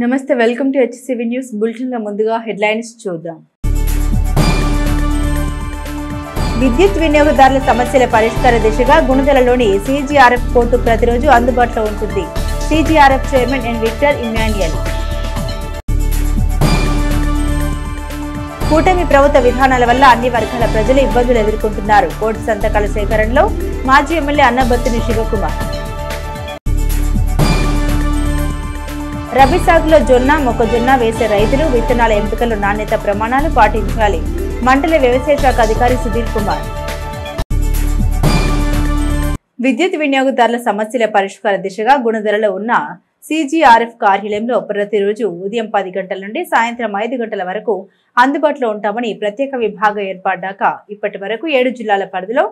నమస్తే welcome to HCV news bulletin లో ముందుగా హెడ్లైన్స్ చూద్దాం. విద్యుత్ వినియోగదారుల సమస్యల పరిష్కార దిశగా గుణదలలోని సిజిఆర్ఎఫ్ కోర్టు ప్రతిరోజు అందుబాటులో ఉంటుంది. CGRF chairman N Victor Emmanuel. కూటమి ప్రభుత్వ విధానాల వల్ల అన్ని వర్గాల ప్రజలు ఇబ్బందులు ఎదుర్కొంటున్నారు. కోర్టు సంతకాల సేకరణలో మాజీ ఎమ్మెల్యే అన్నబత్తుని శివకుమార్. రబీ సాగులో జొన్న, మొక్కజొన్న వేసే రైతులు విత్తనాల ఎంపికలో నాణ్యత ప్రమాణాలు పాటించాలి. మండల వ్యవసాయ శాఖ అధికారి సుధీర్ కుమార్. విద్యుత్ వినియోగదారుల సమస్యల పరిష్కార దిశగా గుణదలలో ఉన్న సిజిఆర్ఎఫ్ కార్యాలయంలో ప్రతిరోజు ఉదయం 10 గంటల నుండి సాయంత్రం 5 గంటల వరకు అందుబాటులో ఉంటామని ప్రత్యేక విభాగం ఏర్పడ్డాక ఇప్పటి వరకు 7 జిల్లాల పరిధిలో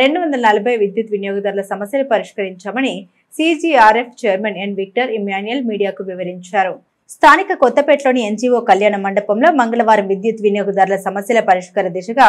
240 విద్యుత్ వినియోగదారుల సమస్యలు పరిష్కరించామని CGRF chairman N Victor Emmanuel మీడియాకు వివరించారు. స్థానిక కొత్తపేటలోని ఎన్జీఓ కళ్యాణ మండపంలో మంగళవారం విద్యుత్ వినియోగదారుల సమస్యల పరిష్కార దిశగా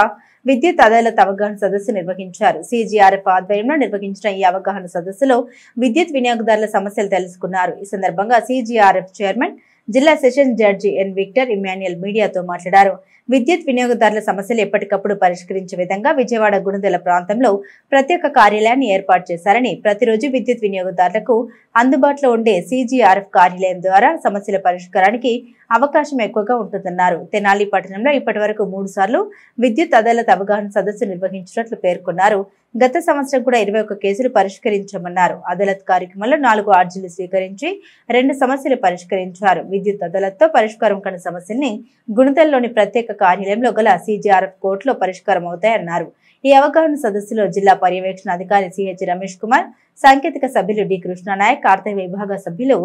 విద్యుత్ అదాలత్ అవగాహన సదస్సు నిర్వహించారు. సిజిఆర్ఎఫ్ ఆధ్వర్యంలో నిర్వహించిన ఈ అవగాహన సదస్సులో విద్యుత్ వినియోగదారుల సమస్యలు తెలుసుకున్నారు. ఈ సందర్భంగా సిజిఆర్ఎఫ్ చైర్మన్ జిల్లా sessions judge N Victor Emmanuel మీడియాతో మాట్లాడారు. విద్యుత్ వినియోగదారుల సమస్యలు ఎప్పటికప్పుడు పరిష్కరించే విధంగా విజయవాడ గుణదల ప్రాంతంలో ప్రత్యేక కార్యాలయాన్ని ఏర్పాటు చేశారని, ప్రతిరోజు విద్యుత్ వినియోగదారులకు అందుబాటులో ఉండే సిజిఆర్ఎఫ్ కార్యాలయం ద్వారా సమస్యల పరిష్కారానికి అవకాశం ఎక్కువగా ఉంటుందన్నారు. తెనాలి పట్టణంలో ఇప్పటి వరకు 3 సార్లు విద్యుత్ అదాలత్ అవగాహన సదస్సు నిర్వహించినట్లు పేర్కొన్నారు. గత సంవత్సరం కూడా 21 కేసులు పరిష్కరించామన్నారు. అదాలత్ కార్యక్రమంలో 4 అర్జీలు స్వీకరించి 2 సమస్యలు పరిష్కరించారు. విద్యుత్ అదాలత్తో పరిష్కారం కాని సమస్యల్ని గుణదలలోని ప్రత్యేక కార్యాలయంలో గల సిజిఆర్ఎఫ్ కోర్టులో పరిష్కారం అవుతాయన్నారు. ఈ అవగాహన సదస్సులో జిల్లా పర్యవేక్షణ అధికారి సిహెచ్ రమేష్ కుమార్, సాంకేతిక సభ్యులు డి కృష్ణనాయక్, ఆర్థిక విభాగ సభ్యులు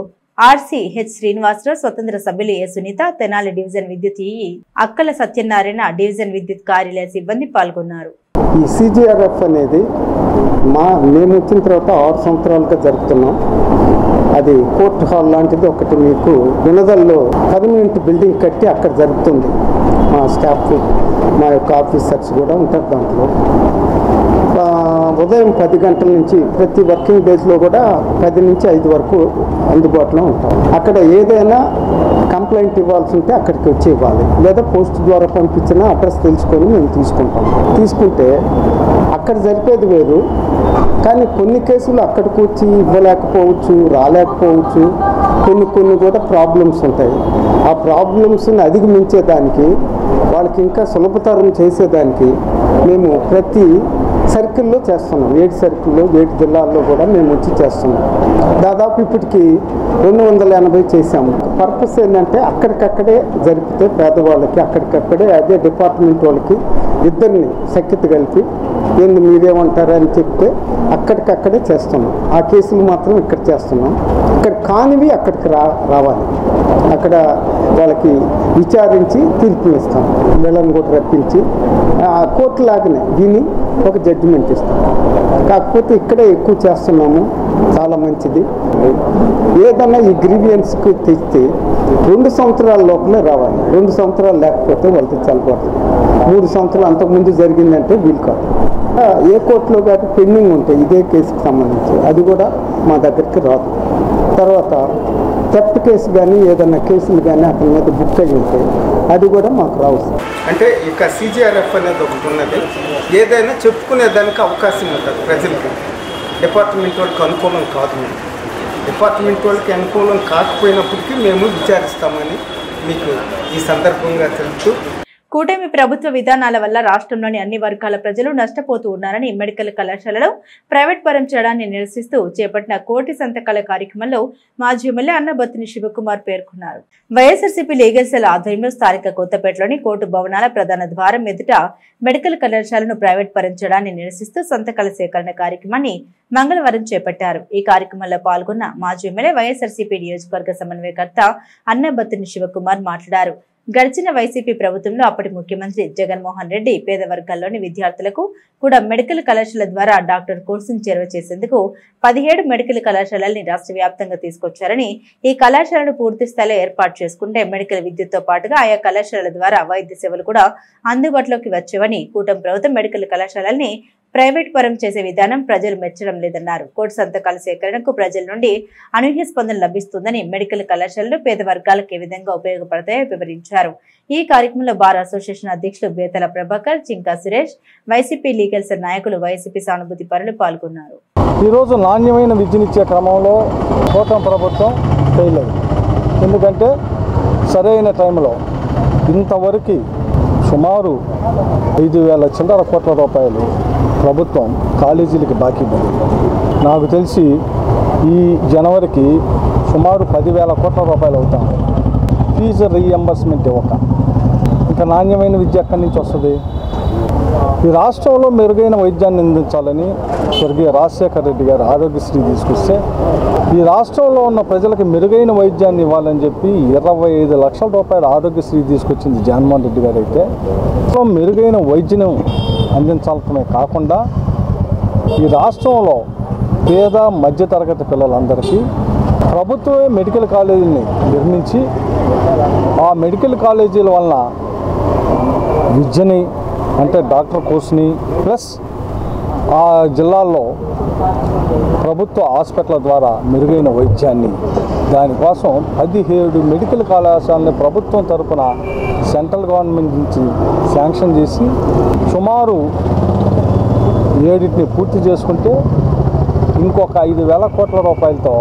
ఆర్సి హెచ్ శ్రీనివాసరావు, స్వతంత్ర సభ్యులు ఏ సునీత, తెనాలి డివిజన్ విద్యుత్ ఈఈ అక్కల సత్యనారాయణ, డివిజన్ విద్యుత్ కార్యాలయ సిబ్బంది పాల్గొన్నారు. ఈ సిజిఆర్ఎఫ్ అనేది మేము వచ్చిన తర్వాత 6 సంవత్సరాలుగా జరుపుతున్నాం. అది కోర్ట్ హాల్ లాంటిది ఒకటి మీకు గుణదల్లో పర్మనెంట్ బిల్డింగ్ కట్టి అక్కడ జరుగుతుంది. మా స్టాఫ్, మా యొక్క ఆఫీసర్స్ కూడా ఉంటారు దాంట్లో. ఉదయం 10 గంటల నుంచి ప్రతి వర్కింగ్ డేస్లో కూడా 10 నుంచి 5 వరకు అందుబాటులో ఉంటాం. అక్కడ ఏదైనా కంప్లైంట్ ఇవ్వాల్సి ఉంటే అక్కడికి వచ్చి ఇవ్వాలి, లేదా పోస్ట్ ద్వారా పంపించిన అడ్రస్ తెలుసుకొని మేము తీసుకుంటే అక్కడ జరిపేది వేరు. కానీ కొన్ని కేసులు అక్కడికి వచ్చి ఇవ్వలేకపోవచ్చు, రాలేకపోవచ్చు. కొన్ని కూడా ప్రాబ్లమ్స్ ఉంటాయి. ఆ ప్రాబ్లమ్స్ని అధిగమించేదానికి, వాళ్ళకి ఇంకా సులభతరం చేసేదానికి మేము ప్రతి సర్కిల్లో చేస్తున్నాం. 7 సర్కిల్లో 7 జిల్లాల్లో కూడా మేము వచ్చి చేస్తున్నాం. దాదాపు ఇప్పటికి 280 చేసాము. పర్పస్ ఏంటంటే అక్కడికక్కడే జరిపితే పేదవాళ్ళకి అక్కడికక్కడే, అదే డిపార్ట్మెంట్ వాళ్ళకి ఇద్దరిని సఖ్యత కలిపి ఏంది మీరేమంటారని చెప్తే అక్కడికక్కడే చేస్తున్నాం. ఆ కేసులు మాత్రం ఇక్కడ చేస్తున్నాం. ఇక్కడ కానివి అక్కడికి రావాలి. అక్కడ వాళ్ళకి విచారించి తీర్పులు ఇస్తాం. వీళ్ళని కూడా రప్పించి కోర్టు లాగానే విని ఒక జడ్జిమెంట్ ఇస్తాం. కాకపోతే ఇక్కడే ఎక్కువ చేస్తున్నాము, చాలా మంచిది. ఏదన్నా ఈ గ్రీవియన్స్కి తెస్తే 2 సంవత్సరాల లోపలే రావాలి. 2 సంవత్సరాలు లేకపోతే వాళ్ళకి చల్లబడుతుంది. 3 సంవత్సరాలు అంతకుముందు జరిగిందంటే వీలు కాదు. ఏ కోర్టులో కానీ పెండింగ్ ఉంటాయి ఇదే కేసుకి సంబంధించి, అది కూడా మా దగ్గరికి రాదు. తర్వాత థెఫ్ట్ కేసు కానీ ఏదైనా కేసులు కానీ అతని మీద బుక్ అయ్యి ఉంటాయి, అది కూడా మాకు రావు. అంటే ఇక సిజిఆర్ఎఫ్ అనేది ఒకటి ఉన్నది. ఏదైనా చెప్పుకునేదానికి అవకాశం ఉంటుంది ప్రజలకి. డిపార్ట్మెంట్ వాళ్ళకి అనుకూలం కాదు. డిపార్ట్మెంట్ వాళ్ళకి అనుకూలం కాకపోయినప్పటికీ మేము విచారిస్తామని మీకు ఈ సందర్భంగా తెలుపుతూ, కూటమి ప్రభుత్వ విధానాల వల్ల రాష్ట్రంలోని అన్ని వర్గాల ప్రజలు నష్టపోతూ ఉన్నారని మెడికల్ కళాశాలలో ప్రైవేట్ పరం చేయడాన్ని నిరసిస్తూ చేపట్టిన కోటి సంతకాల కార్యక్రమంలో మాజీ ఎమ్మెల్యే అన్నబత్తుని శివకుమార్ పేర్కొన్నారు. వైఎస్ఆర్సీపీ లీగల్ సెల్ ఆధ్వర్యంలో స్థానిక కొత్తపేటలోని కోర్టు భవనాల ప్రధాన ద్వారం ఎదుట మెడికల్ కళాశాలను ప్రైవేట్ పరం చేయడాన్ని నిరసిస్తూ సంతకాల సేకరణ కార్యక్రమాన్ని మంగళవారం చేపట్టారు. ఈ కార్యక్రమంలో పాల్గొన్న మాజీ ఎమ్మెల్యే వైఎస్ఆర్సీపీ నియోజకవర్గ సమన్వయకర్త అన్నబత్తుని శివకుమార్ మాట్లాడారు. గడిచిన వైసీపీ ప్రభుత్వంలో అప్పటి ముఖ్యమంత్రి జగన్మోహన్ రెడ్డి పేద వర్గాల్లోని విద్యార్థులకు కూడా మెడికల్ కళాశాల ద్వారా డాక్టర్ కోర్సును చేరువ చేసేందుకు 17 మెడికల్ కళాశాలల్ని రాష్ట్ర వ్యాప్తంగా తీసుకొచ్చారని, ఈ కళాశాలను పూర్తి స్థాయిలో ఏర్పాటు చేసుకుంటే మెడికల్ విద్యుత్తో పాటుగా ఆయా కళాశాలల ద్వారా వైద్య సేవలు కూడా అందుబాటులోకి వచ్చేవని, కూటమి ప్రభుత్వం మెడికల్ కళాశాలల్ని ప్రైవేట్ పరం చేసే విధానం ప్రజలు మెచ్చడం లేదన్నారు. కోటి సంతకాల సేకరణకు ప్రజల నుండి అనూహ్య స్పందన లభిస్తుందని, మెడికల్ కళాశాలలు పేద వర్గాలకు ఏ విధంగా ఉపయోగపడతాయో వివరించారు. ఈ కార్యక్రమంలో బార్ అసోసియేషన్ అధ్యక్షులు Bethala Prabhakar, Chinka Suresh, YCP legal cell నాయకులు, వైసీపీ సానుభూతి పరులు పాల్గొన్నారు. ఈ రోజు నాణ్యమైన విద్యనిచ్చే క్రమంలో కూటమి ప్రభుత్వం ఫెయిల్ అయింది. ఎందుకంటే సరైన టైంలో ఇంతవరకు సుమారు 5,000 చిల్లర కోట్ల రూపాయలు ప్రభుత్వం కాలేజీలకి బాకీ పడింది. నాకు తెలిసి ఈ జనవరికి సుమారు 10,000 కోట్ల రూపాయలు అవుతాయి. ఫీజు రీఎంబర్స్మెంట్ ఇవ్వక ఇంకా నాణ్యమైన విద్య ఎక్కడి నుంచి వస్తుంది? ఈ రాష్ట్రంలో మెరుగైన వైద్యాన్ని అందించాలని స్వర్గీయ రాజశేఖర రెడ్డి గారు ఆరోగ్యశ్రీ తీసుకొస్తే ఈ రాష్ట్రంలో ఉన్న ప్రజలకు మెరుగైన వైద్యాన్ని ఇవ్వాలని చెప్పి 25 లక్షల రూపాయల ఆరోగ్యశ్రీ తీసుకొచ్చింది జగన్మోహన్ రెడ్డి గారు. అయితే మెరుగైన వైద్యం అందించాలనే కాకుండా ఈ రాష్ట్రంలో పేద మధ్యతరగతి పిల్లలందరికీ ప్రభుత్వమే మెడికల్ కాలేజీని నిర్మించి ఆ మెడికల్ కాలేజీల వలన విద్యని అంటే డాక్టర్ కోర్సుని ప్లస్ ఆ జిల్లాల్లో ప్రభుత్వ హాస్పిటల్ ద్వారా మెరుగైన వైద్యాన్ని, దానికోసం 17 మెడికల్ కళాశాలని ప్రభుత్వం తరఫున సెంట్రల్ గవర్నమెంట్ నుంచి శాంక్షన్ చేసి సుమారు 7 పూర్తి చేసుకుంటే ఇంకొక 5,000 కోట్ల రూపాయలతో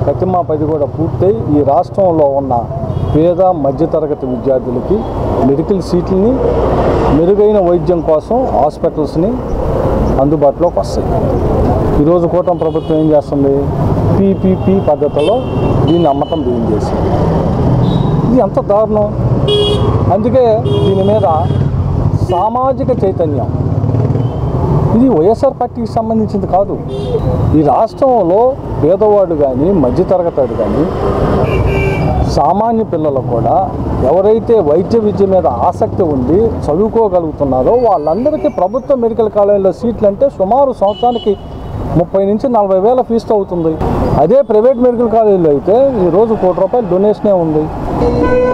ప్రతిమా 10 కూడా పూర్తయి ఈ రాష్ట్రంలో ఉన్న పేద మధ్యతరగతి విద్యార్థులకి మెడికల్ సీట్లని, మెరుగైన వైద్యం కోసం హాస్పిటల్స్ని అందుబాటులోకి వస్తాయి. ఈరోజు కూటమి ప్రభుత్వం ఏం చేస్తుంది? పీపీపీ పద్ధతిలో దీన్ని అమ్మటం బియ్యం చేసింది. ఇది ఎంత దారుణం! అందుకే దీని మీద సామాజిక చైతన్యం, ఇది వైఎస్ఆర్ పార్టీకి సంబంధించింది కాదు. ఈ రాష్ట్రంలో పేదవాడు కానీ మధ్యతరగతి కానీ సామాన్య పిల్లలకు కూడా ఎవరైతే వైద్య విద్య మీద ఆసక్తి ఉండి చదువుకోగలుగుతున్నారో వాళ్ళందరికీ ప్రభుత్వ మెడికల్ కాలేజీలో సీట్లు అంటే సుమారు సంవత్సరానికి 30 నుంచి 40 వేల ఫీజుతో అవుతుంది. అదే ప్రైవేట్ మెడికల్ కాలేజీలో అయితే ఈరోజు ₹1 కోటి డొనేషనే ఉంది.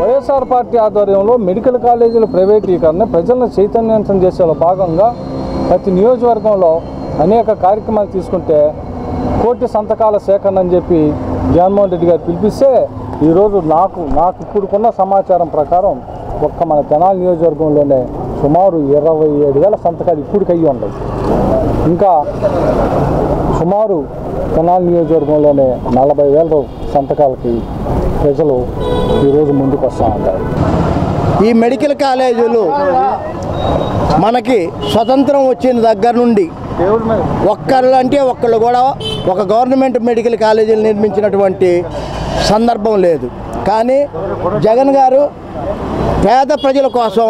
వైఎస్ఆర్ పార్టీ ఆధ్వర్యంలో మెడికల్ కాలేజీల ప్రైవేటీకరణ ప్రజలను చైతన్యవంతం చేసేలో భాగంగా ప్రతి నియోజకవర్గంలో అనేక కార్యక్రమాలు తీసుకుంటే 1 కోటి సంతకాల సేకరణ అని చెప్పి జగన్మోహన్ రెడ్డి గారు పిలిపిస్తే ఈరోజు నాకు ఇప్పుడుకున్న సమాచారం ప్రకారం ఒక్క మన తెనాలి నియోజకవర్గంలోనే సుమారు 27,000 సంతకాలు ఇప్పటికి అయ్యి ఉన్నాయి. ఇంకా సుమారు తెనాలి నియోజకవర్గంలోనే 40,000 సంతకాలకి ప్రజలు ఈరోజు ముందుకు వస్తూ ఉంటారు. ఈ మెడికల్ కాలేజీలు మనకి స్వతంత్రం వచ్చిన దగ్గర నుండి ఒక్కళ్ళు కూడా ఒక గవర్నమెంట్ మెడికల్ కాలేజీలు నిర్మించినటువంటి సందర్భం లేదు. కానీ జగన్ గారు పేద ప్రజల కోసం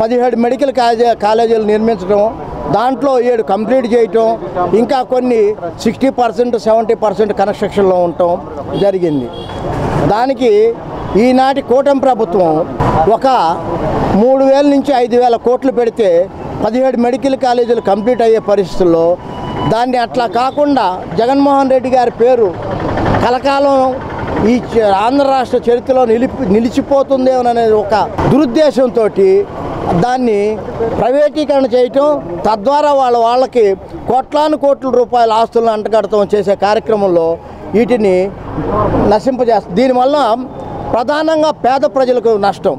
17 మెడికల్ కాలేజీలు నిర్మించడం, దాంట్లో 7 కంప్లీట్ చేయటం, ఇంకా కొన్ని 60%, 70% కన్స్ట్రక్షన్లో ఉండటం జరిగింది. దానికి ఈనాటి కూటమి ప్రభుత్వం ఒక 3,000 నుంచి 5,000 కోట్లు పెడితే 17 మెడికల్ కాలేజీలు కంప్లీట్ అయ్యే పరిస్థితుల్లో దాన్ని అట్లా కాకుండా జగన్మోహన్ రెడ్డి గారి పేరు కలకాలం ఈ ఆంధ్ర రాష్ట్ర చరిత్రలో నిలిచిపోతుందేమోననేది ఒక దురుద్దేశంతో దాన్ని ప్రైవేటీకరణ చేయటం, తద్వారా వాళ్ళకి కోట్ల రూపాయల ఆస్తులను అంటగడటం చేసే కార్యక్రమంలో వీటిని నశింపజేస్తుంది. దీనివల్ల ప్రధానంగా పేద ప్రజలకు నష్టం.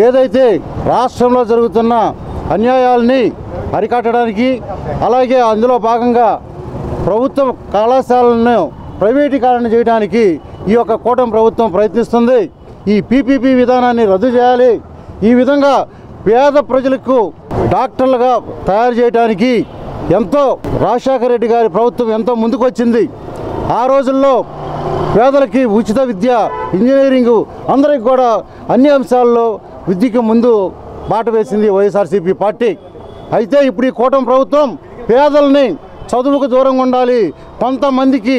ఏదైతే రాష్ట్రంలో జరుగుతున్న అన్యాయాలని అరికట్టడానికి, అలాగే అందులో భాగంగా ప్రభుత్వ కళాశాలను ప్రైవేటీకరణ చేయడానికి ఈ యొక్క కూటమి ప్రభుత్వం ప్రయత్నిస్తుంది. ఈ పీపీపీ విధానాన్ని రద్దు చేయాలి. ఈ విధంగా పేద ప్రజలకు డాక్టర్లుగా తయారు చేయడానికి ఎంతో రాజశేఖర రెడ్డి గారి ప్రభుత్వం ఎంతో ముందుకు వచ్చింది. ఆ రోజుల్లో పేదలకి ఉచిత విద్య, ఇంజనీరింగు, అందరికి కూడా అన్ని అంశాల్లో విద్యకు ముందు బాట వేసింది వైఎస్ఆర్సీపీ పార్టీ. అయితే ఇప్పుడు ఈ కూటమి ప్రభుత్వం పేదల్ని చదువుకు దూరంగా ఉండాలి, కొంతమందికే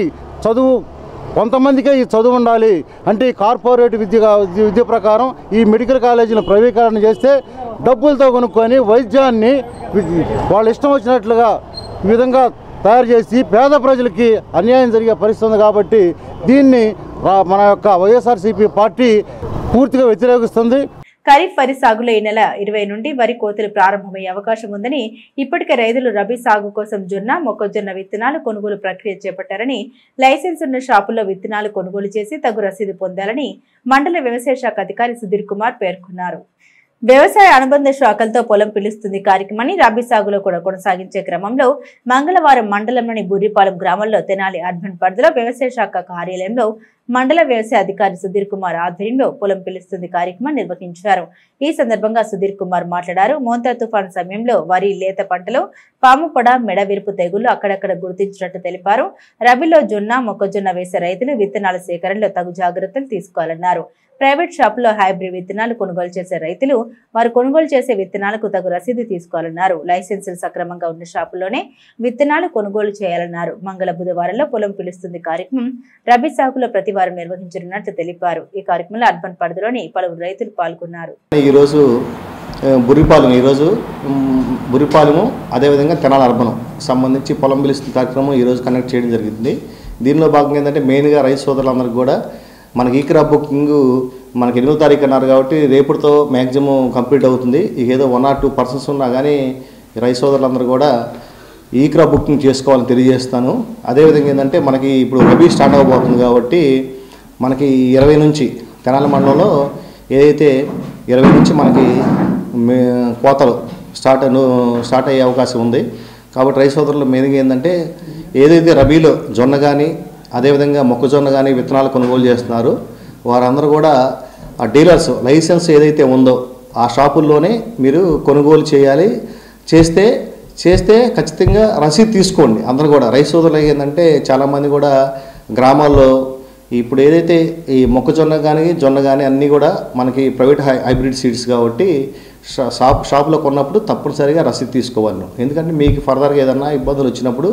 ఈ చదువు ఉండాలి అంటే ఈ కార్పొరేట్ విద్య ప్రకారం ఈ మెడికల్ కాలేజీలను ప్రైవేటీకరణ చేస్తే డబ్బులతో కొనుక్కొని వైద్యాన్ని వాళ్ళ ఇష్టం వచ్చినట్లుగా ఈ విధంగా తయారు చేసి పేద ప్రజలకి అన్యాయం జరిగే పరిస్థితి ఉంది. కాబట్టి దీన్ని మన యొక్క వైఎస్ఆర్సీపీ పార్టీ పూర్తిగా వ్యతిరేకిస్తుంది. ఖరీఫ్ వరి సాగులో ఈ నెల 20 నుండి వరి కోతలు ప్రారంభమయ్యే అవకాశం ఉందని, ఇప్పటికే రైతులు రబీ సాగు కోసం జొన్న, మొక్కజొన్న విత్తనాలు కొనుగోలు ప్రక్రియ చేపట్టారని, లైసెన్స్ ఉన్న షాపుల్లో విత్తనాలు కొనుగోలు చేసి తగు రసీదు పొందాలని మండల వ్యవసాయ శాఖ అధికారి సుధీర్ కుమార్ పేర్కొన్నారు. వ్యవసాయ అనుబంధ శాఖలతో పొలం పిలుస్తుంది కార్యక్రమాన్ని రబీ సాగులో కూడా కొనసాగించే క్రమంలో మంగళవారం మండలంలోని బుర్రిపాలెం గ్రామంలో తెనాలి అర్బన్ పరిధిలో వ్యవసాయ శాఖ కార్యాలయంలో మండల వ్యవసాయ అధికారి సుధీర్ కుమార్ ఆధ్వర్యంలో పొలం పిలుస్తుంది కార్యక్రమం నిర్వహించారు. ఈ సందర్భంగా సుధీర్ కుమార్ మాట్లాడారు. మోంతా తుఫాను సమయంలో వరి లేత పంటలో పాముపొడ, మెడవిరుపు తెగుళ్లు అక్కడక్కడ గుర్తించినట్టు తెలిపారు. రబీలో జొన్న, మొక్కజొన్న వేసే రైతులు విత్తనాల సేకరణలో తగు జాగ్రత్తలు తీసుకోవాలన్నారు. ప్రైవేట్ షాపుల్లో హైబ్రిడ్ విత్తనాలు కొనుగోలు చేసే రైతులు వారు కొనుగోలు చేసే విత్తనాలకు తగు రసీదు తీసుకోవాలన్నారు. లైసెన్సులు సక్రమంగా ఉన్న షాపుల్లోనే విత్తనాలు కొనుగోలు చేయాలన్నారు. మంగళ బుధవారంలో పొలం పిలుస్తుంది కార్యక్రమం రబీ సాగులో ప్రతి వారం నిర్వహించనున్నట్లు తెలిపారు. ఈ కార్యక్రమంలో అర్బన్ పరిధిలోని పలువురు రైతులు పాల్గొన్నారు. బుర్రిపాలెము అదేవిధంగా తెనాలి అర్బన్ సంబంధించి పొలం పిలుస్తుంది కార్యక్రమం ఈరోజు కండక్ట్ చేయడం జరిగింది. దీనిలో భాగంగా ఏంటంటే మెయిన్గా రైతు సోదరులందరికీ కూడా మనకి ఈ క్రాప్ బుకింగ్ మనకి 8వ తారీఖు అన్నారు కాబట్టి రేపుతో మ్యాక్సిమం కంప్లీట్ అవుతుంది. ఇక ఏదో 1 or 2 persons ఉన్నా కానీ రైతు సోదరులందరూ కూడా ఈ క్రాప్ బుకింగ్ చేసుకోవాలని తెలియజేస్తాను. అదేవిధంగా ఏంటంటే మనకి ఇప్పుడు రబీ స్టార్ట్ అవ్వబోతుంది కాబట్టి మనకి 20 నుంచి తెనాలి మండలంలో ఏదైతే 20 నుంచి మనకి కోతలు స్టార్ట్ అయ్యే అవకాశం ఉంది. కాబట్టి రైతు సోదరులు మెయిన్గా ఏంటంటే ఏదైతే రబీలో జొన్న కానీ అదేవిధంగా మొక్కజొన్న కానీ విత్తనాలు కొనుగోలు చేస్తున్నారు వారందరూ కూడా ఆ డీలర్స్ లైసెన్స్ ఏదైతే ఉందో ఆ షాపుల్లోనే మీరు కొనుగోలు చేయాలి. చేస్తే ఖచ్చితంగా రసీదు తీసుకోండి. అందరూ కూడా రైతు సోదరులు ఏంటంటే చాలామంది కూడా గ్రామాల్లో ఇప్పుడు ఏదైతే ఈ మొక్కజొన్న కానీ జొన్న కానీ అన్నీ కూడా మనకి ప్రైవేట్ హైబ్రిడ్ సీడ్స్ కాబట్టి షాపులో కొన్నప్పుడు తప్పనిసరిగా రసీదు తీసుకోవాలి. ఎందుకంటే మీకు ఫర్దర్గా ఏదైనా ఇబ్బందులు వచ్చినప్పుడు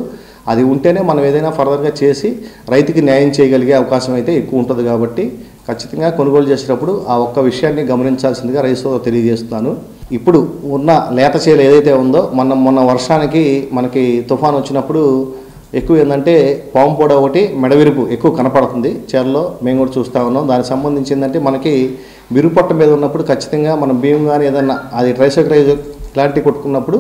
అది ఉంటేనే మనం ఏదైనా ఫర్దర్గా చేసి రైతుకి న్యాయం చేయగలిగే అవకాశం అయితే ఎక్కువ ఉంటుంది. కాబట్టి ఖచ్చితంగా కొనుగోలు చేసేటప్పుడు ఆ ఒక్క విషయాన్ని గమనించాల్సిందిగా రైతు సోదరులకు తెలియజేస్తున్నాను. ఇప్పుడు ఉన్న లేత చేలు ఏదైతే ఉందో మొన్న వర్షానికి మనకి తుఫాను వచ్చినప్పుడు ఎక్కువ ఏంటంటే పాముపొడ ఒకటి, మెడవిరుపు ఎక్కువ కనపడుతుంది చేలలో. మేము కూడా చూస్తూ ఉన్నాం. దానికి సంబంధించి ఏంటంటే మనకి విరుపట్ట మీద ఉన్నప్పుడు ఖచ్చితంగా మనం బియ్యం కానీ ఏదన్నా అది ట్రైసోక్రైజ్ క్లారిటీ కొట్టుకున్నప్పుడు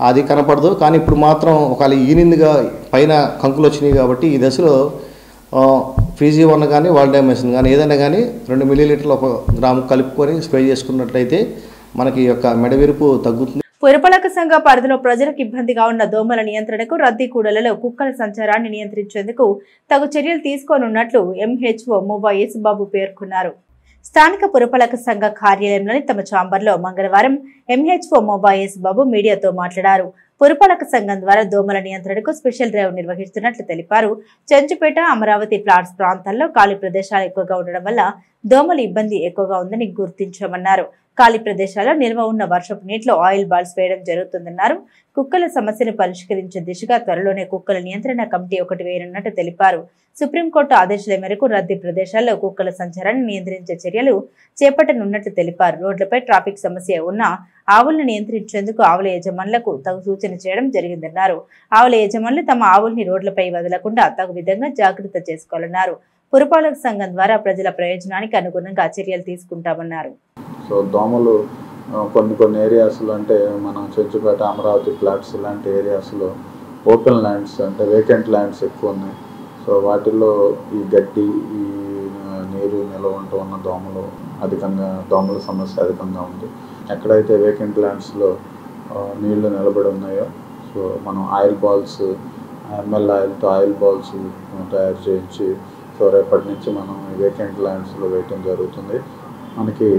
అది కనపడదు. కానీ ఇప్పుడు మాత్రం ఒకవేళ ఈనిందిగా పైన కంకులు వచ్చినాయి కాబట్టి ఈ దశలో ఫీజీ1 కానీ వాల్డామెసిన్ కానీ ఏదైనా కానీ 2 మిల్లీలీటర్లు 1 గ్రాము కలుపుకొని స్ప్రే చేసుకున్నట్లయితే మనకి యొక్క మెడవిరుపు తగ్గుతుంది. పురపాలక సంఘ పరిధిలో ప్రజలకు ఇబ్బందిగా ఉన్న దోమల నియంత్రణకు రద్దీ కూడలలో కుక్కల సంచారాన్ని నియంత్రించేందుకు తగు చర్యలు తీసుకోనున్నట్లు ఎంహెచ్ఓ మువ్వా యేసుబాబు పేర్కొన్నారు. స్థానిక పురపాలక సంఘ కార్యాలయంలోని తమ ఛాంబర్లో మంగళవారం ఎంహెచ్ఓ మువ్వా యేసుబాబు మీడియాతో మాట్లాడారు. పురపాలక సంఘం ద్వారా దోమల నియంత్రణకు స్పెషల్ డ్రైవ్ నిర్వహిస్తున్నట్లు తెలిపారు. చెంచుపేట, అమరావతి ప్లాట్స్ ప్రాంతాల్లో ఖాళీ ప్రదేశాలు ఎక్కువగా ఉండడం వల్ల దోమల ఇబ్బంది ఎక్కువగా ఉందని గుర్తించామన్నారు. ఖాళీ ప్రదేశాల్లో నిల్వ ఉన్న వర్షపు నీటిలో ఆయిల్ బాల్స్ వేయడం జరుగుతుందన్నారు. కుక్కల సమస్యను పరిష్కరించే దిశగా త్వరలోనే కుక్కల నియంత్రణ కమిటీ ఒకటి వేయనున్నట్టు తెలిపారు. సుప్రీంకోర్టు ఆదేశాల మేరకు రద్దీ ప్రదేశాల్లో కుక్కల సంచారాన్ని నియంత్రించే చర్యలు చేపట్టనున్నట్లు తెలిపారు. రోడ్లపై ట్రాఫిక్ సమస్య ఉన్న ఆవులను నియంత్రించేందుకు ఆవుల యజమానులకు తగు సూచన చేయడం జరిగిందన్నారు. ఆవుల యజమానులు తమ ఆవుల్ని రోడ్లపై వదలకుండా తగు విధంగా జాగ్రత్త చేసుకోవాలన్నారు. పురపాలక సంఘం ద్వారా ప్రజల ప్రయోజనానికి అనుగుణంగా చర్యలు తీసుకుంటామన్నారు. సో దోమలు కొన్ని ఏరియాస్లో అంటే మనం చెంచుపేట, అమరావతి ప్లాట్స్ ఇలాంటి ఏరియాస్లో ఓపెన్ ల్యాండ్స్ అంటే వేకెంట్ ల్యాండ్స్ ఎక్కువ ఉన్నాయి. సో వాటిల్లో ఈ గడ్డి, ఈ నీరు నిల్వ ఉంటూ ఉన్న దోమల సమస్య అధికంగా ఉంది. ఎక్కడైతే వేకెంట్ ల్యాండ్స్లో నీళ్లు నిలబడి ఉన్నాయో సో మనం ఆయిల్ బాల్స్, ఎంఎల్ ఆయిల్తో ఆయిల్ బాల్స్ తయారు చేయించి సో రేపటి నుంచి మనం వేకెంట్ ల్యాండ్స్లో వేయటం జరుగుతుంది. మనకి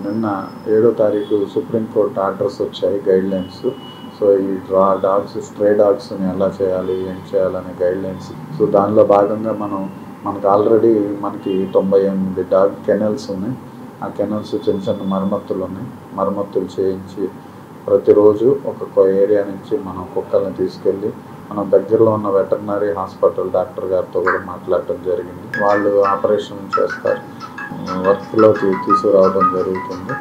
నిన్న 7వ తారీఖు సుప్రీంకోర్టు ఆర్డర్స్ వచ్చాయి, గైడ్లైన్స్. సో ఈ స్ట్రే డాగ్స్ని ఎలా చేయాలి, ఏం చేయాలనే గైడ్లైన్స్. సో దానిలో భాగంగా మనకు ఆల్రెడీ 98 డాగ్ కెనల్స్ ఉన్నాయి. ఆ కెనల్స్ చిన్న మరమ్మతులు ఉన్నాయి. మరమ్మతులు చేయించి ప్రతిరోజు ఒక్కొక్క ఏరియా నుంచి మనం కుక్కల్ని తీసుకెళ్ళి మనం దగ్గరలో ఉన్న వెటర్నరీ హాస్పిటల్ డాక్టర్ గారితో కూడా మాట్లాడటం జరిగింది. వాళ్ళు ఆపరేషన్ చేస్తారు, వర్క్లోకి తీసుకురావడం జరుగుతుంది.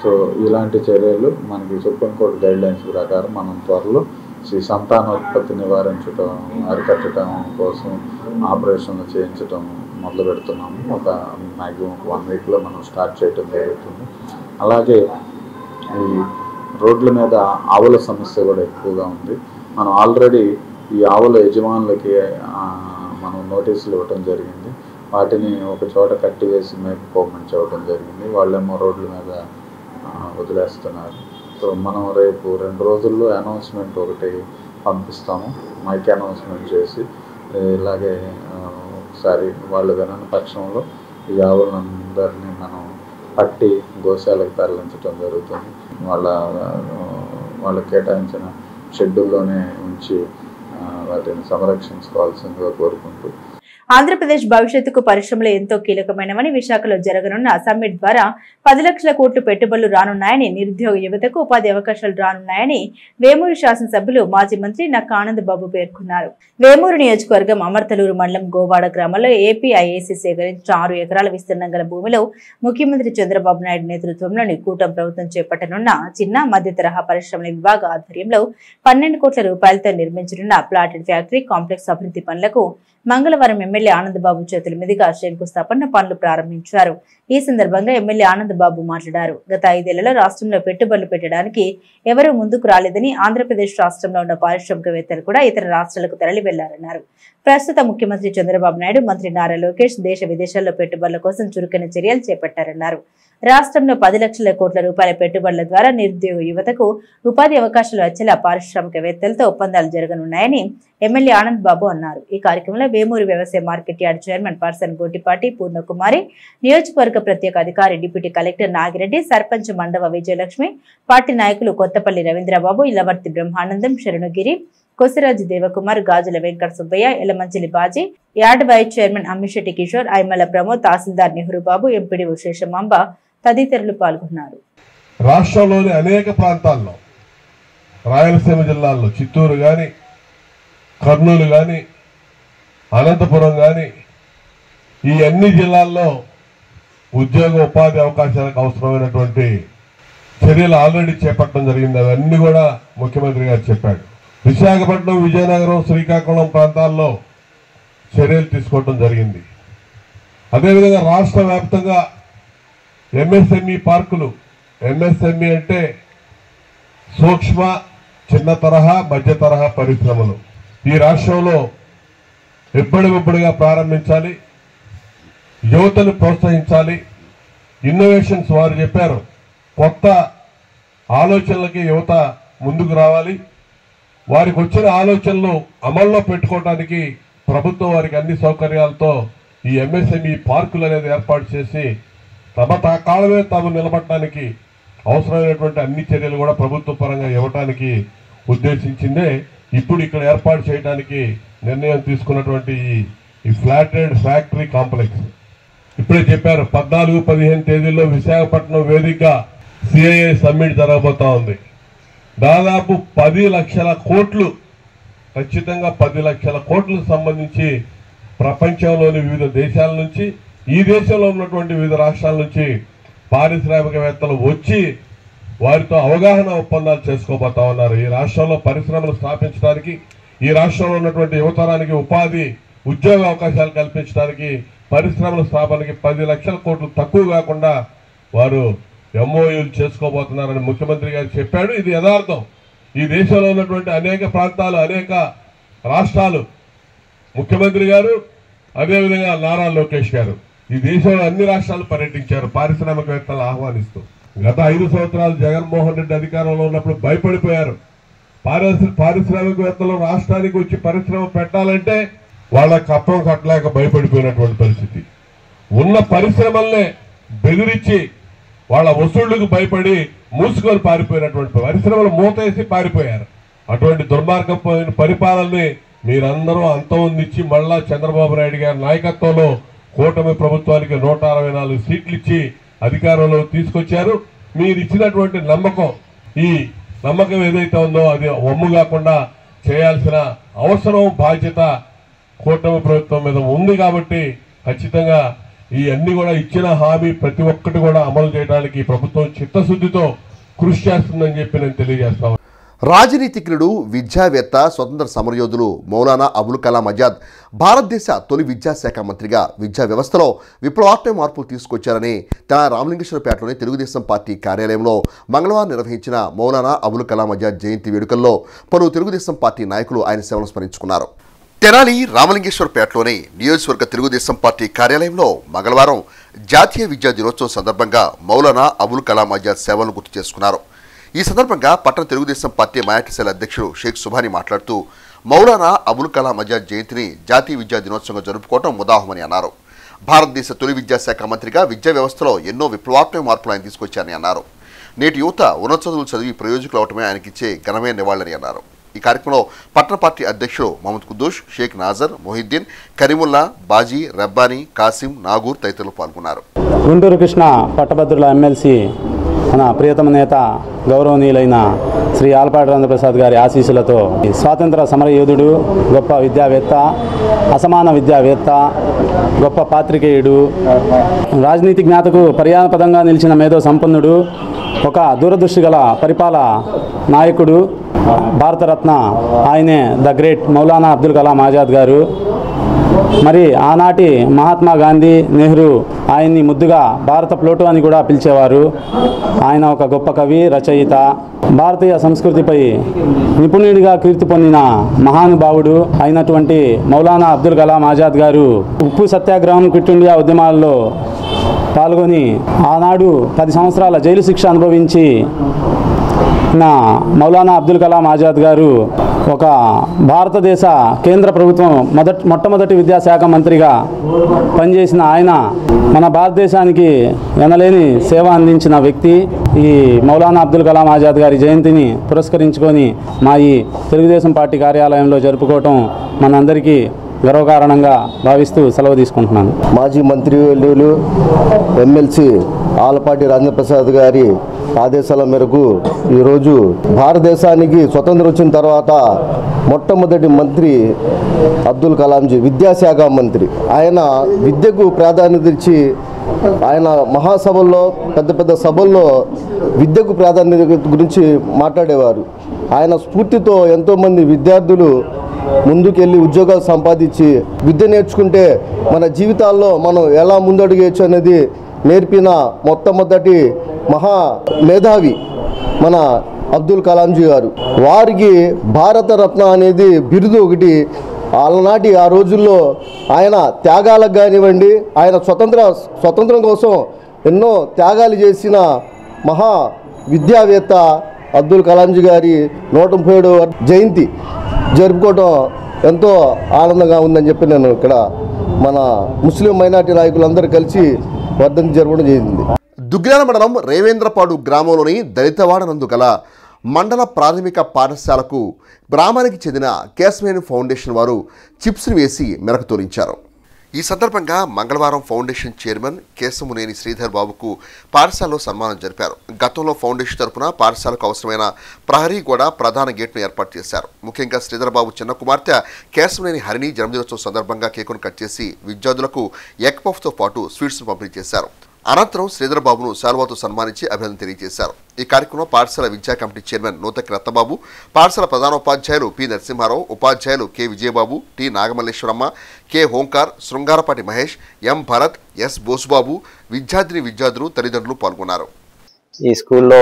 సో ఇలాంటి చర్యలు మనకి సుప్రీంకోర్టు గైడ్లైన్స్ ప్రకారం మనం త్వరలో సంతానోత్పత్తి నివారించడం, అరికట్టడం కోసం ఆపరేషన్లు చేయించడం మొదలు పెడుతున్నాము. ఒక మ్యాక్సిమం 1 వీక్లో మనం స్టార్ట్ చేయడం జరుగుతుంది. అలాగే ఈ రోడ్ల మీద ఆవుల సమస్య కూడా ఎక్కువగా ఉంది. మనం ఆల్రెడీ ఈ ఆవుల యజమానులకి మనం నోటీసులు ఇవ్వటం జరిగింది. వాటిని ఒక చోట కట్టివేసి మేపుకోమని చెప్పడం జరిగింది. వాళ్ళేమో రోడ్ల మీద వదిలేస్తున్నారు. సో మనం రేపు 2 రోజుల్లో అనౌన్స్మెంట్ ఒకటి పంపిస్తాము, మైక్ అనౌన్స్మెంట్ చేసి. ఇలాగే ఒకసారి వాళ్ళు వినని పక్షంలో ఈ ఆవులందరినీ మనం పట్టి గోశాలకు తరలించడం జరుగుతుంది. వాళ్ళకి కేటాయించిన షెడ్యూల్లోనే ఉంచి వాటిని సంరక్షించుకోవాల్సిందిగా కోరుకుంటూ, ఆంధ్రప్రదేశ్ భవిష్యత్తుకు పరిశ్రమలు ఎంతో కీలకమైనవని విశాఖలో జరగనున్న సమ్మిట్ ద్వారా 10 లక్షల కోట్లు పెట్టుబడులు రానున్నాయని, నిరుద్యోగ యువతకు ఉపాధి అవకాశాలు రానున్నాయని వేమూరు శాసనసభ్యులు మాజీ మంత్రి నక్కా ఆనందబాబు పేర్కొన్నారు. వేమూరు నియోజకవర్గం అమర్తలూరు మండలం గోవాడ గ్రామంలో ఏపీఐఏసీ సేకరించిన 6 ఎకరాల విస్తీర్ణం గల భూమిలో ముఖ్యమంత్రి చంద్రబాబు నాయుడు నేతృత్వంలోని కూటమి ప్రభుత్వం చేపట్టనున్న చిన్న మధ్య తరహా పరిశ్రమల విభాగ ఆధ్వర్యంలో 12 కోట్ల రూపాయలతో నిర్మించనున్న ప్లాటెడ్ ఫ్యాక్టరీ కాంప్లెక్స్ అభివృద్ధి పనులకు మంగళవారం ఎమ్మెల్యే ఆనందబాబు చేతుల మీదుగా శంకుస్థాపన పనులు ప్రారంభించారు. ఈ సందర్భంగా ఎమ్మెల్యే ఆనందబాబు మాట్లాడారు. గత 5 ఏళ్లలో రాష్ట్రంలో పెట్టుబడులు పెట్టడానికి ఎవరూ ముందుకు రాలేదని, ఆంధ్రప్రదేశ్ రాష్ట్రంలో ఉన్న పారిశ్రామికవేత్తలు కూడా ఇతర రాష్ట్రాలకు తరలి వెళ్లారన్నారు. ప్రస్తుత ముఖ్యమంత్రి చంద్రబాబు నాయుడు, మంత్రి నారా లోకేష్ దేశ విదేశాల్లో పెట్టుబడుల కోసం చురుకైన చర్యలు చేపట్టారన్నారు. రాష్ట్రంలో 10 లక్షల కోట్ల రూపాయల పెట్టుబడుల ద్వారా నిరుద్యోగ యువతకు ఉపాధి అవకాశాలు వచ్చేలా పారిశ్రామికవేత్తలతో ఒప్పందాలు జరగనున్నాయని ఎమ్మెల్యే ఆనంద్ బాబు అన్నారు. ఈ కార్యక్రమంలో వేమూరు వ్యవసాయ market yard chairman person Gotipati Purnakumari, నియోజకవర్గ ప్రత్యేక అధికారి deputy collector Nagireddy, sarpanch Mandava Vijayalakshmi, party నాయకులు Kothapalli Ravindrababu, Ilavarthi Brahmanandam, Saranugiri, Kosiraju Devakumar, Gajula Venkata Subbaiah, Elamanchili Baji, yard vice chairman Ammisetti Kishore, Aimala Pramod, tahsildar Nehrubabu, MPD Seshamamba తదితరులు పాల్గొన్నారు. రాష్ట్రంలోని అనేక ప్రాంతాల్లో, రాయలసీమ జిల్లాల్లో చిత్తూరు కానీ, కర్నూలు కానీ, అనంతపురం కానీ, ఈ అన్ని జిల్లాల్లో ఉద్యోగ ఉపాధి అవకాశాలకు అవసరమైనటువంటి చర్యలు ఆల్రెడీ చేపట్టడం జరిగింది. అవన్నీ కూడా ముఖ్యమంత్రి గారు చెప్పాడు. విశాఖపట్నం, విజయనగరం, శ్రీకాకుళం ప్రాంతాల్లో చర్యలు తీసుకోవడం జరిగింది. అదేవిధంగా రాష్ట్ర వ్యాప్తంగా ఎంఎస్ఎంఈ పార్కులు, ఎంఎస్ఎంఈ అంటే సూక్ష్మ, చిన్న తరహా, మధ్య తరహా పరిశ్రమలు ఈ రాష్ట్రంలో ఎప్పటికప్పుడుగా ప్రారంభించాలి. యువతను ప్రోత్సహించాలి. ఇన్నోవేషన్స్ వారు చెప్పారు, కొత్త ఆలోచనలకి యువత ముందుకు రావాలి. వారికి వచ్చిన ఆలోచనలు అమల్లో పెట్టుకోవడానికి ప్రభుత్వం వారికి అన్ని సౌకర్యాలతో ఈ ఎంఎస్ఎంఈ పార్కులు అనేది ఏర్పాటు చేసి తమ కాళ్ళమే తాము నిలబడటానికి అవసరమైనటువంటి అన్ని చర్యలు కూడా ప్రభుత్వ పరంగా ఇవ్వటానికి ఉద్దేశించిందే ఇప్పుడు ఇక్కడ ఏర్పాటు చేయడానికి నిర్ణయం తీసుకున్నటువంటి ఈ ఫ్లాటెడ్ ఫ్యాక్టరీ కాంప్లెక్స్. ఇప్పుడే చెప్పారు, 14-15 తేదీల్లో విశాఖపట్నం వేదికగా సిఐఐ సమ్మిట్ జరగబోతా ఉంది. దాదాపు 10 లక్షల కోట్లు, ఖచ్చితంగా 10 లక్షల కోట్లకు సంబంధించి ప్రపంచంలోని వివిధ దేశాల నుంచి, ఈ దేశంలో ఉన్నటువంటి వివిధ రాష్ట్రాల నుంచి పారిశ్రామికవేత్తలు వచ్చి వారితో అవగాహన ఒప్పందాలు చేసుకోబోతా ఉన్నారు. ఈ రాష్ట్రంలో పరిశ్రమలు స్థాపించడానికి, ఈ రాష్ట్రంలో ఉన్నటువంటి యువతరానికి ఉద్యోగ అవకాశాలు కల్పించడానికి, పరిశ్రమల స్థాపనకి 10 లక్షల కోట్లు తక్కువ కాకుండా వారు ఎంఓయూలు చేసుకోబోతున్నారని ముఖ్యమంత్రి గారు చెప్పాడు. ఇది యథార్థం. ఈ దేశంలో ఉన్నటువంటి అనేక ప్రాంతాలు, అనేక రాష్ట్రాలు, ముఖ్యమంత్రి గారు అదేవిధంగా నారా లోకేష్ గారు ఈ దేశంలో అన్ని రాష్ట్రాలు పర్యటించారు పారిశ్రామికవేత్తలు ఆహ్వానిస్తూ. గత 5 సంవత్సరాలు జగన్మోహన్ రెడ్డి అధికారంలో ఉన్నప్పుడు భయపడిపోయారు. పారిశ్రామికవేత్తలు రాష్ట్రానికి వచ్చి పరిశ్రమ పెట్టాలంటే వాళ్ళ కప్పం కట్టలేక భయపడిపోయినటువంటి పరిస్థితి. ఉన్న పరిశ్రమల్నే బెదిరించి వాళ్ళ వసూళ్లకు భయపడి మూసుకొని పారిపోయినటువంటి పరిశ్రమలు మూతేసి పారిపోయారు. అటువంటి దుర్మార్గమైన పరిపాలనని మీరందరూ అంతమొందించి మళ్ళా చంద్రబాబు నాయుడు గారి నాయకత్వంలో కూటమి ప్రభుత్వానికి 164 సీట్లు ఇచ్చి అధికారంలో తీసుకొచ్చారు. మీరు ఇచ్చినటువంటి నమ్మకం, ఈ నమ్మకం ఏదైతే ఉందో అది వమ్ము కాకుండా చేయాల్సిన అవసరం, బాధ్యత కూటమి ప్రభుత్వం మీద ఉంది. కాబట్టి ఖచ్చితంగా ఈ అన్ని కూడా ఇచ్చిన హామీ ప్రతి ఒక్కటి కూడా అమలు చేయడానికి ప్రభుత్వం చిత్తశుద్ధితో కృషి చేస్తుందని చెప్పి నేను తెలియజేస్తాను. రాజనీతిజ్ఞుడు, విద్యావేత్త, స్వతంత్ర సమరయోధులు మౌలానా అబుల్ కలాం ఆజాద్ భారతదేశ తొలి విద్యాశాఖ మంత్రిగా విద్యా వ్యవస్థలో విప్లవాత్మక మార్పులు తీసుకొచ్చారని తన రామలింగేశ్వరపేటలోని తెలుగుదేశం పార్టీ కార్యాలయంలో మంగళవారం నిర్వహించిన మౌలానా అబుల్ కలాం ఆజాద్ జయంతి వేడుకల్లో పలువురు తెలుగుదేశం పార్టీ నాయకులు ఆయన సేవలను స్మరించుకున్నారు. తెనాలి రామలింగేశ్వరపేటలోని నియోజకవర్గ తెలుగుదేశం పార్టీ కార్యాలయంలో మంగళవారం జాతీయ విద్యా దినోత్సవం సందర్భంగా మౌలానా అబుల్ కలాం ఆజాద్ సేవలను గుర్తు చేసుకున్నారు. ఈ సందర్భంగా పట్టణ తెలుగుదేశం పార్టీ మైనార్టీ అధ్యక్షుడు షేక్ సుభాని మాట్లాడుతూ మౌలానా అబుల్ కలాం ఆజాద్ జయంతిని జాతీయ విద్యా దినోత్సవంగా జరుపుకోవడం ముదాహమని అన్నారు. భారతదేశ తొలి విద్యాశాఖ మంత్రిగా విద్యా వ్యవస్థలో ఎన్నో విప్లవాత్మక మార్పులు ఆయన తీసుకొచ్చారని అన్నారు. నేటి యువత ఉన్నత చదువులు చదివి ప్రయోజకులు అవటమే ఆయనకిచ్చే ఘనమైన నివాళులని అన్నారు. ఈ కార్యక్రమంలో పట్టణ పార్టీ అధ్యక్షుడు మహమ్మద్ కుద్దూష్, షేక్ నాజర్, మొహిద్దీన్, కరీముల్లా, బాజీ, రబ్బానీ, కాసిం, నాగూర్ తదితరులు పాల్గొన్నారు. గుంటూరు కృష్ణ పట్టభద్రుల ఎమ్మెల్సీ మన ప్రియతమ నేత గౌరవనీయులైన శ్రీ ఆలపాటి రాజేంద్రప్రసాద్ గారి ఆశీస్సులతో స్వాతంత్ర సమరయోధుడు, గొప్ప విద్యావేత్త, అసమాన విద్యావేత్త, గొప్ప పాత్రికేయుడు, రాజనీతి జ్ఞాతకు పర్యాపదంగా నిలిచిన మేధో సంపన్నుడు, ఒక దూరదృష్టి గల పరిపాలన నాయకుడు, భారతరత్న ఆయనే ద గ్రేట్ మౌలానా అబ్దుల్ కలాం ఆజాద్ గారు. మరి ఆనాటి మహాత్మా గాంధీ, నెహ్రూ ఆయన్ని ముద్దుగా భారత ప్లోటో అని కూడా పిలిచేవారు. ఆయన ఒక గొప్ప కవి, రచయిత, భారతీయ సంస్కృతిపై నిపుణుడిగా కీర్తి పొందిన మహానుభావుడు అయినటువంటి మౌలానా అబ్దుల్ కలాం ఆజాద్ గారు ఉప్పు సత్యాగ్రహం, క్విట్ ఇండియా ఉద్యమాల్లో పాల్గొని ఆనాడు 10 సంవత్సరాల జైలు శిక్ష అనుభవించి మౌలానా అబ్దుల్ కలాం ఆజాద్ గారు ఒక భారతదేశ కేంద్ర ప్రభుత్వం మొట్టమొదటి విద్యాశాఖ మంత్రిగా పనిచేసిన ఆయన మన భారతదేశానికి ఎనలేని సేవ అందించిన వ్యక్తి. ఈ మౌలానా అబ్దుల్ కలాం ఆజాద్ గారి జయంతిని పురస్కరించుకొని మా ఈ తెలుగుదేశం పార్టీ కార్యాలయంలో జరుపుకోవటం మనందరికీ గర్వకారణంగా భావిస్తూ సెలవు తీసుకుంటున్నాను. మాజీ మంత్రివర్యులు ఎమ్మెల్సీ ఆలపాటి రాజేంద్రప్రసాద్ గారి ఆదేశాల మేరకు ఈరోజు భారతదేశానికి స్వతంత్రం వచ్చిన తర్వాత మొట్టమొదటి మంత్రి అబ్దుల్ కలాంజీ విద్యాశాఖ మంత్రి. ఆయన విద్యకు ప్రాధాన్యత ఇచ్చి ఆయన మహాసభల్లో, పెద్ద పెద్ద సభల్లో విద్యకు ప్రాధాన్యత గురించి మాట్లాడేవారు. ఆయన స్ఫూర్తితో ఎంతోమంది విద్యార్థులు ముందుకెళ్ళి ఉద్యోగాలు సంపాదించి విద్య నేర్చుకుంటే మన జీవితాల్లో మనం ఎలా ముందడుగేయచ్చు అనేది నేర్పిన మొట్టమొదటి మహా మేధావి మన అబ్దుల్ కలాంజీ గారు. వారికి భారతరత్న అనేది బిరుదు ఒకటి ఆనాటి ఆ రోజుల్లో ఆయన త్యాగాలకు కానివ్వండి, ఆయన స్వతంత్రం కోసం ఎన్నో త్యాగాలు చేసిన మహా విద్యావేత్త అబ్దుల్ కలాంజీ గారి 137వ జయంతి జరుపుకోవడం ఎంతో ఆనందంగా ఉందని చెప్పి నేను ఇక్కడ మన ముస్లిం మైనార్టీ నాయకులందరూ కలిసి వర్ధంతి జరపడం జరిగింది. దుగ్గ్యాల మండలం రేవేంద్రపాడు గ్రామంలోని దళితవాడ నందు గల మండల ప్రాథమిక పాఠశాలకు గ్రామానికి చెందిన కేశవేణి ఫౌండేషన్ వారు చిప్స్ను వేసి మెరకు తోలించారు. ఈ సందర్భంగా మంగళవారం ఫౌండేషన్ చైర్మన్ కేశమునేని శ్రీధర్ బాబుకు పాఠశాలలో సన్మానం జరిపారు. గతంలో ఫౌండేషన్ తరపున పాఠశాలకు అవసరమైన ప్రహరీ గోడ, ప్రధాన గేట్ను ఏర్పాటు చేశారు. ముఖ్యంగా శ్రీధర్ బాబు చిన్న కుమార్తె కేశమునేని హరిణి జన్మదినోత్సవం సందర్భంగా కేకును కట్ చేసి విద్యార్థులకు ఎగ్ పఫ్తో పాటు స్వీట్స్ను పంపిణీ చేశారు. అనంతరం శ్రీధర్ బాబును శాల్వాతో సన్మానించి అభినందన తెలియజేశారు. ఈ కార్యక్రమంలో పాఠశాల విద్యా కమిటీ చైర్మన్ నూతకి రత్నబాబు, పాఠశాల ప్రధానోపాధ్యాయులు పి నరసింహారావు, ఉపాధ్యాయులు K Vijayababu, T Nagamalleswaramma, K Homkar, Srungarapati Mahesh, M Bharath, S Bosubabu, విద్యార్థులు తల్లిదండ్రులు పాల్గొన్నారు. ఈ స్కూల్లో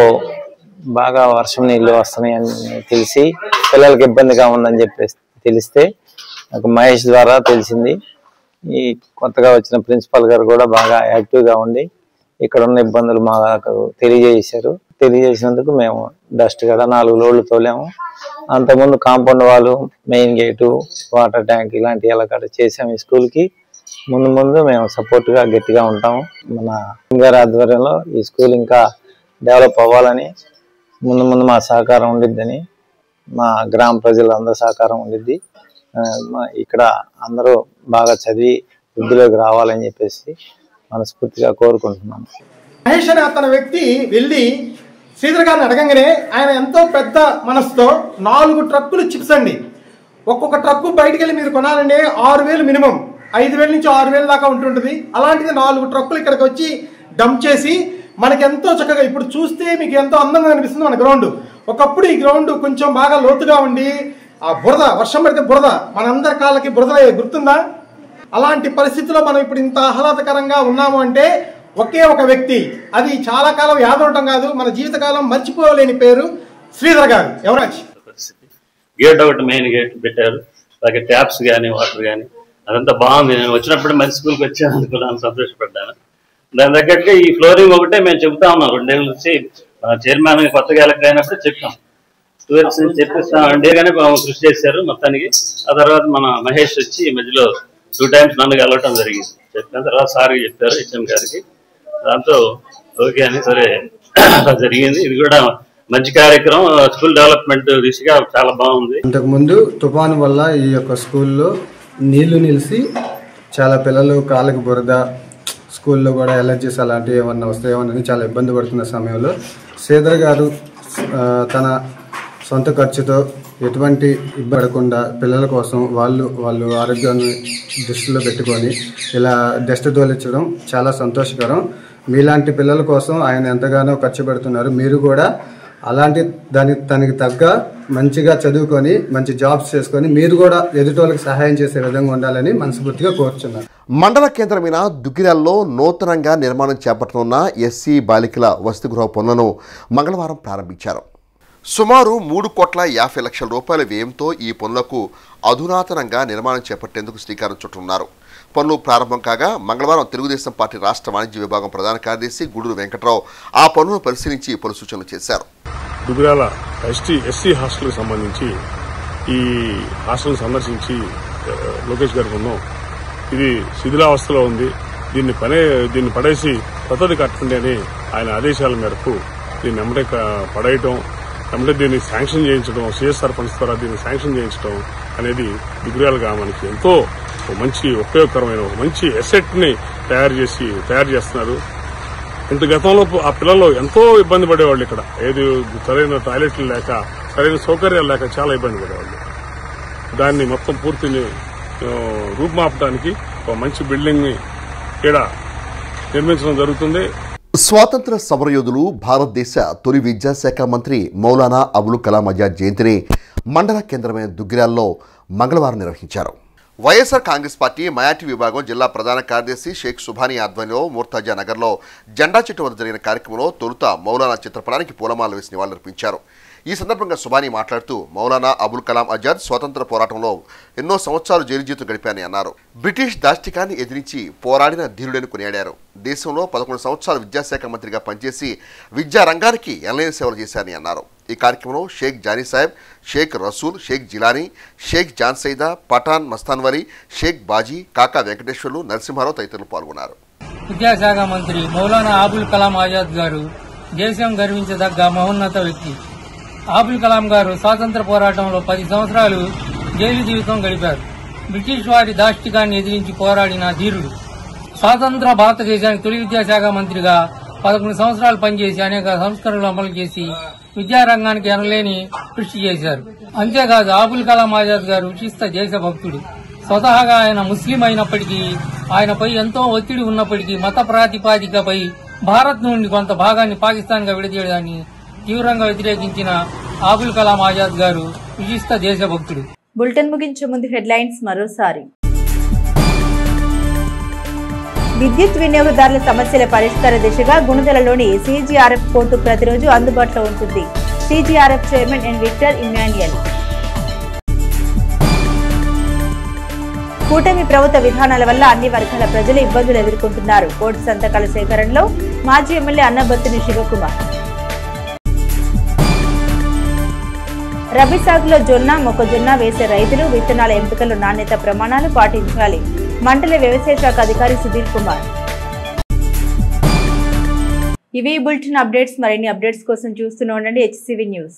బాగా వర్షం నీళ్ళు వస్తున్నాయని తెలిసి పిల్లలకి ఇబ్బందిగా ఉందని చెప్పేసి తెలిస్తే నాకు మహేష్ ద్వారా తెలిసింది. ఈ కొత్తగా వచ్చిన ప్రిన్సిపాల్ గారు కూడా బాగా యాక్టివ్గా ఉండి ఇక్కడ ఉన్న ఇబ్బందులు మాకు తెలియజేసినందుకు మేము డస్ట్ కూడా 4 లోడ్లు తోలాము. అంతకుముందు కాంపౌండ్ వాళ్ళు, మెయిన్ గేటు, వాటర్ ట్యాంక్ ఇలాంటి ఎలా కట్ట చేసాము. ఈ స్కూల్కి ముందు మేము సపోర్ట్గా గట్టిగా ఉంటాము. మన గారి ఆధ్వర్యంలో ఈ స్కూల్ ఇంకా డెవలప్ అవ్వాలని ముందు మా సహకారం ఉండిద్దని, మా గ్రామ ప్రజలందరూ సహకారం ఉండిద్ది. ఇక్కడ అందరూ బాగా చదివి వృద్ధిలోకి రావాలని చెప్పేసి మనస్ఫూర్తిగా కోరుకుంటున్నాను. మహేష్ అనే అతని వ్యక్తి వెళ్ళి శ్రీధర్ గారిని అడగంగానే ఆయన ఎంతో పెద్ద మనసుతో 4 ట్రక్కులు చిప్స్ అండి. ఒక్కొక్క ట్రక్కు బయటికి వెళ్ళి మీరు కొనాలంటే 6,000 మినిమం, 5,000 నుంచి 6,000 దాకా ఉంటుంటుంది. అలాంటిది 4 ట్రక్కులు ఇక్కడికి వచ్చి డంప్ చేసి మనకి ఎంతో చక్కగా ఇప్పుడు చూస్తే మీకు ఎంతో అందంగా అనిపిస్తుంది. మన గ్రౌండ్ ఒకప్పుడు ఈ గ్రౌండ్ కొంచెం బాగా లోతుగా ఉండి ఆ బురద, వర్షం పడితే బురద, మనందరి కాళ్ళకి బురద గుర్తుందా? అలాంటి పరిస్థితుల్లో మనం ఇప్పుడు ఇంత ఆహ్లాదకరంగా ఉన్నాము అంటే ఒకే ఒక వ్యక్తి, అది చాలా కాలం యాదవటం కాదు, మన జీవితకాలం మర్చిపోలేని పేరు శ్రీధర్ గారు. ఎవరాజ్ గేట్ ఒకటి మెయిన్ గేట్ పెట్టారు, అలాగే ట్యాప్స్ కానీ వాటర్ కానీ అదంతా బాగుంది. నేను వచ్చినప్పుడు మంచి స్కూల్కి వచ్చాను అనుకున్నాను, సంతోషపడ్డాను. దాని తగ్గట్టుగా ఈ ఫ్లోరింగ్ ఒకటే మేము చెబుతా ఉన్నాం, 2 ఏళ్ళ నుంచి చైర్మన్ కొత్తగా ఎలక్ట్ అయినప్పుడు చెప్పాం, స్టూడెంట్స్ చెప్పిస్తామండి, కానీ కృషి చేశారు మొత్తానికి. ఆ తర్వాత మన మహేష్ వచ్చి మధ్యలో 2 టైమ్స్ నన్ను కలవటం జరిగింది. చెప్పిన తర్వాత సార్కి చెప్పారు, హెచ్ఎం గారికి, దాంతో ఓకే అని సరే జరిగింది. ఇది కూడా మంచి కార్యక్రమం, స్కూల్ డెవలప్మెంట్ దిశగా చాలా బాగుంది. ఇంతకుముందు తుఫాను వల్ల ఈ యొక్క స్కూల్లో నీళ్లు నిలిచి చాలా పిల్లలు కాళ్ళకి బురద, స్కూల్లో కూడా ఎలర్జీస్ అలాంటివి ఏమన్నా వస్తాయేమోనని చాలా ఇబ్బంది పడుతున్న సమయంలో శ్రీధర్ గారు తన సొంత ఖర్చుతో ఎటువంటి ఇబ్బంది పడకుండా పిల్లల కోసం వాళ్ళు ఆరోగ్యాన్ని దృష్టిలో పెట్టుకొని ఇలా డస్ట్ తోలించడం చాలా సంతోషకరం. మీలాంటి పిల్లల కోసం ఆయన ఎంతగానో ఖర్చు పెడుతున్నారు. మీరు కూడా అలాంటి తనకి తగ్గ మంచిగా చదువుకొని మంచి జాబ్స్ చేసుకొని మీరు కూడా ఎదుటోళ్ళకి సహాయం చేసే విధంగా ఉండాలని మనస్ఫూర్తిగా కోరుచున్నారు. మండల కేంద్రమైన దుగ్గిరాల్లో నూతనంగా నిర్మాణం చేపట్టనున్న ఎస్సీ బాలికల వసతి గృహ పనులను మంగళవారం ప్రారంభించారు. సుమారు 3,50,00,000 రూపాయల వ్యయంతో ఈ పనులకు అధునాతనంగా నిర్మాణం చేపట్టేందుకు శ్రీకారం చుట్టనున్నారు. పనులు ప్రారంభం కాగా మంగళవారం తెలుగుదేశం పార్టీ రాష్ట్ర వాణిజ్య విభాగం ప్రధాన కార్యదర్శి గూడూరు వెంకట్రావు ఆ పనులను పరిశీలించి పలు సూచనలు చేశారు. దుగ్గిరాల ఎస్సీ హాస్టల్కి సంబంధించి ఈ హాస్టల్ సందర్శించి లోకేష్ గారికి ఉన్నాం, ఇది శిథిలావస్థలో ఉంది, దీన్ని పడేసి కొత్తది కట్టండి అని ఆయన ఆదేశాల మేరకు దీన్ని ఎమ్మటే పడేయటం, ఎమ్మటే దీన్ని శాంక్షన్ చేయించడం, సిఎస్ఆర్ ఫండ్స్ ద్వారా దీన్ని శాంక్షన్ చేయించడం అనేది దుగ్గిరాల గ్రామానికి ఎంతో మంచి ఉపయోగకరమైన మంచి అసెట్ ని తయారు చేస్తున్నారు. ఇంత గతంలో ఆ పిల్లలు ఎంతో ఇబ్బంది పడేవాళ్ళు, ఇక్కడ ఏది సరైన టాయిలెట్లు లేక సరైన సౌకర్యాలు లేక చాలా ఇబ్బంది పడేవాళ్ళు. దాన్ని మొత్తం పూర్తిని రూపుమాపడానికి ఒక మంచి బిల్డింగ్ ని ఇక్కడ నిర్మించడం జరుగుతుంది. స్వాతంత్ర సమరయోధులు భారతదేశ తొలి విద్యాశాఖ మంత్రి మౌలానా అబుల్ కలాం ఆజాద్ జయంతిని మండల కేంద్రమైన దుగ్గిరాల్లో మంగళవారం నిర్వహించారు. వైఎస్ఆర్ కాంగ్రెస్ పార్టీ మైనార్టీ విభాగం జిల్లా ప్రధాన కార్యదర్శి షేక్ సుభానీ ఆధ్వర్యంలో మూర్తాజా నగర్లో జెండా చెట్టు వద్ద జరిగిన కార్యక్రమంలో తొలుత మౌలానా చిత్రపటానికి పూలమాలలు వేసి నివాళులర్పించారు. ఈ సందర్భంగా సుభానీ మాట్లాడుతూ మౌలానా అబుల్ కలాం ఆజాద్ స్వాతంత్ర పోరాటంలో ఎన్నో సంవత్సరాలు జైలు జీవితం గడిపారని అన్నారు. బ్రిటిష్ దాష్టికాన్ని ఎదిరించి పోరాడిన ధీరుడని కొనియాడారు. దేశంలో 11 సంవత్సరాలు విద్యాశాఖ మంత్రిగా పనిచేసి విద్యా రంగానికి ఎనలేని సేవలు చేశారని అన్నారు. ఈ కార్యక్రమంలో షేక్ జానీ సాహెబ్, షేక్ రసూల్, షేక్ జిలానీ, షేక్ జాన్ సైదా, పఠాన్ మస్తాన్వలి, షేక్ బాజీ, కాకా వెంకటేశ్వర్లు, నరసింహారావు తదితరులు పాల్గొన్నారు. విద్యాశాఖ మంత్రి మౌలానా అబుల్ కలాం ఆజాద్ గారు దేశం గర్వించదగ్గ మహోన్నత వ్యక్తి. అబుల్ కలాం గారు స్వాతంత్ర పోరాటంలో 10 సంవత్సరాలు జైలు జీవితం గడిపారు. బ్రిటిష్ వారి దాష్టికాన్ని ఎదిరించి పోరాడిన ధీరుడు. స్వాతంత్ర భారతదేశానికి తొలి విద్యాశాఖ మంత్రిగా 11 సంవత్సరాలు పనిచేసి అనేక సంస్కరణలు అమలు చేసి విద్యారంగానికి ఎనలేని కృషి చేశారు. అంతేకాదు అబుల్ కలాం ఆజాద్ గారు విశిష్ట దేశభక్తుడు. స్వతహాగా ఆయన ముస్లిం అయినప్పటికీ ఆయనపై ఎంతో ఒత్తిడి ఉన్నప్పటికీ మత ప్రాతిపాదికపై భారత్ నుండి కొంత భాగాన్ని పాకిస్తాన్ గా విడదీయడాన్ని తీవ్రంగా వ్యతిరేకించిన అబుల్ కలాం ఆజాద్ గారు విశిష్ట దేశభక్తుడు. బులెటిన్ ముగించే ముందు హెడ్లైన్స్ మరోసారి. విద్యుత్ వినియోగదారుల సమస్యల పరిష్కార దిశగా గుణదలలోని సిజిఆర్ఎఫ్ కోర్టు ప్రతిరోజు అందుబాటులో ఉంటుంది. CGRF chairman N Victor Emmanuel. కూటమి ప్రభుత్వ విధానాల వల్ల అన్ని వర్గాల ప్రజలు ఇబ్బందులు ఎదుర్కొంటున్నారు. కోర్టు సంతకాల సేకరణలో మాజీ ఎమ్మెల్యే అన్నబత్తిని శివకుమార్. రబీ సాగులో జొన్న, మొక్కజొన్న వేసే రైతులు విత్తనాల ఎంపికలో నాణ్యత ప్రమాణాలు పాటించాలి. మండల వ్యవసాయ శాఖ అధికారి సుధీర్ కుమార్. ఇవి బులెటిన్ అప్డేట్స్. మరిన్ని అప్డేట్స్ కోసం చూస్తూనే ఉండండి HCV న్యూస్.